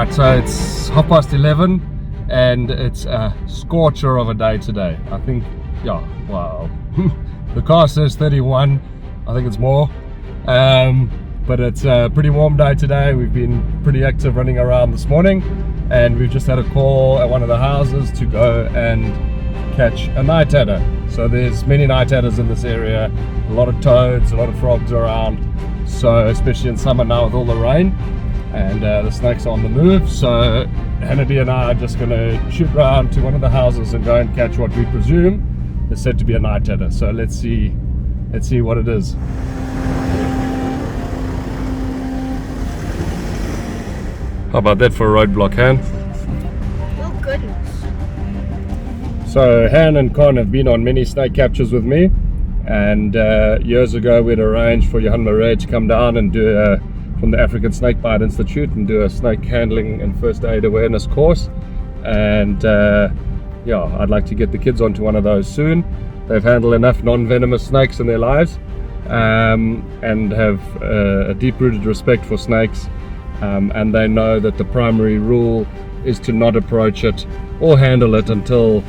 Right, so it's 11:30 and it's a scorcher of a day today. I think, yeah, wow. The car says 31, I think it's more. But it's a pretty warm day today. We've been pretty active running around this morning, and we've just had a call at one of the houses to go and catch a night adder. So there's many night adders in this area, a lot of toads, a lot of frogs around. So especially in summer now with all the rain, and the snakes are on the move. So Hannity and I are just going to shoot round to one of the houses and go and catch what we presume is said to be a night adder. So let's see what it is. How about that for a roadblock, Han? Oh goodness. So Han and Con have been on many snake captures with me, and years ago we'd arranged for Johan Murray to come down and do from the African Snakebite Institute and do a snake handling and first aid awareness course. And yeah, I'd like to get the kids onto one of those soon. They've handled enough non-venomous snakes in their lives, and have a deep-rooted respect for snakes. And they know that the primary rule is to not approach it or handle it until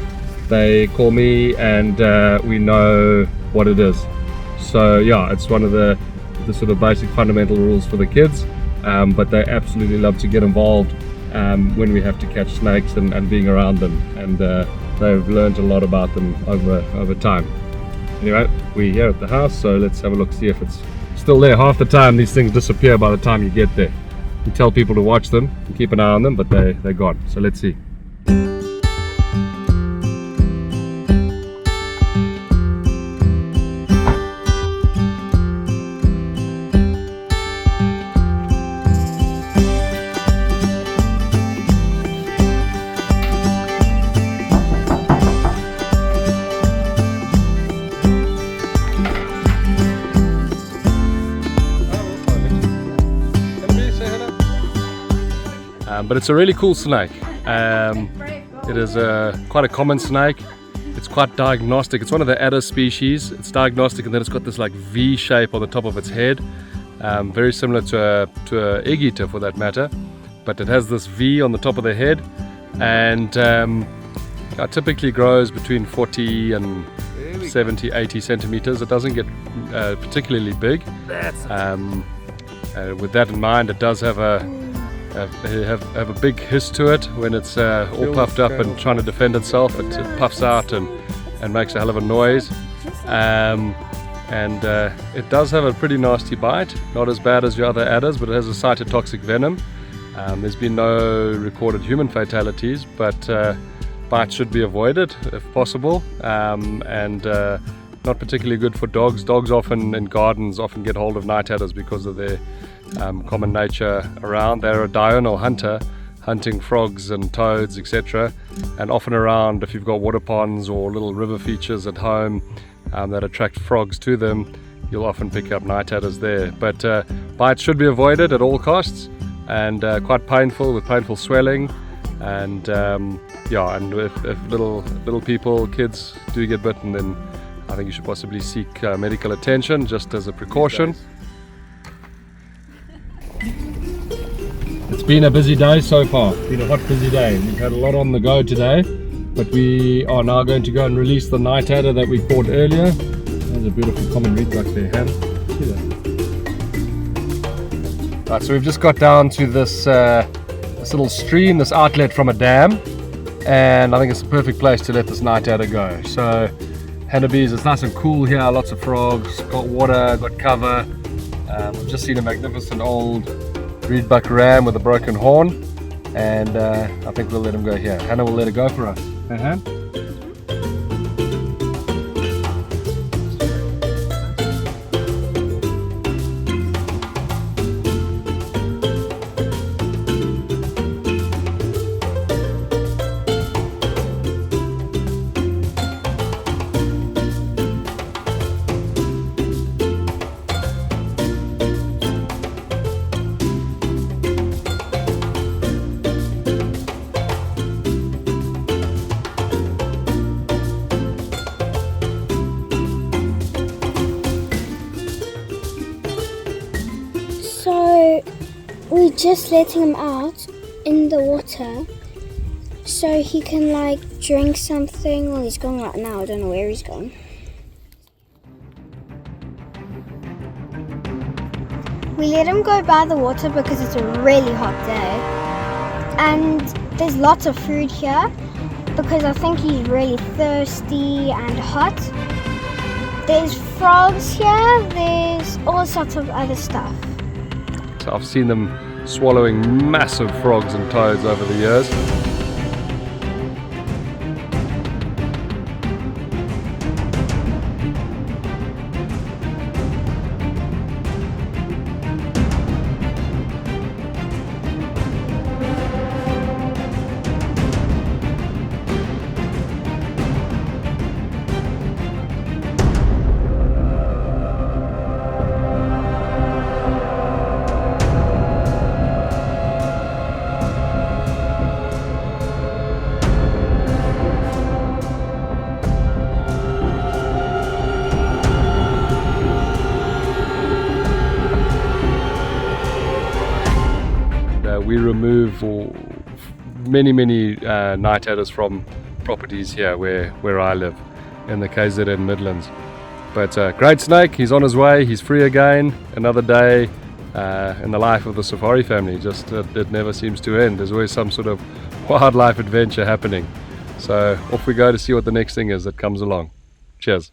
they call me and we know what it is. So yeah, it's one of the sort of basic fundamental rules for the kids, but they absolutely love to get involved when we have to catch snakes and being around them, and they've learned a lot about them over time. Anyway, we're here at the house, so let's have a look, see if it's still there. Half the time these things disappear by the time you get there. You tell people to watch them and keep an eye on them, but they're gone. So let's see. But it's a really cool snake. It is quite a common snake. It's quite diagnostic. It's one of the adder species. It's diagnostic, and then it's got this like V shape on the top of its head, very similar to a egg eater for that matter. But it has this V on the top of the head, and it typically grows between 40 and 70, 80 centimeters. It doesn't get particularly big. With that in mind, it does have a big hiss to it. When it's all puffed up and trying to defend itself, it puffs out and makes a hell of a noise. It does have a pretty nasty bite, not as bad as your other adders, but it has a cytotoxic venom. There's been no recorded human fatalities, but bites should be avoided if possible, and not particularly good for dogs. Dogs often in gardens get hold of night adders because of their common nature around. They're a diurnal hunter, hunting frogs and toads, etc. And often around, if you've got water ponds or little river features at home that attract frogs to them, you'll often pick up night adders there. But bites should be avoided at all costs, and quite painful, with painful swelling. And yeah, and if little people, kids do get bitten, then I think you should possibly seek medical attention just as a precaution. It's been a busy day so far. It's been a hot, busy day. We've had a lot on the go today, but we are now going to go and release the night adder that we caught earlier. There's a beautiful common reedbuck there, Han. See that? Right, so we've just got down to this little stream, this outlet from a dam, and I think it's a perfect place to let this night adder go. So Hannabees, it's nice and cool here, lots of frogs, got water, got cover. We've just seen a magnificent old reedbuck ram with a broken horn, and I think we'll let him go here. Hannah will let it go for us. Hey, Han? So we're just letting him out, in the water so he can like drink something. Well, he's gone right now. I don't know where he's gone. We let him go by the water because it's a really hot day. And there's lots of food here because I think he's really thirsty and hot. There's frogs here, there's all sorts of other stuff. So I've seen them swallowing massive frogs and toads over the years. We remove many night adders from properties here where I live in the KZN Midlands. But great snake, he's on his way, he's free again. Another day in the life of the safari family. Just it never seems to end. There's always some sort of wildlife adventure happening. So off we go to see what the next thing is that comes along. Cheers.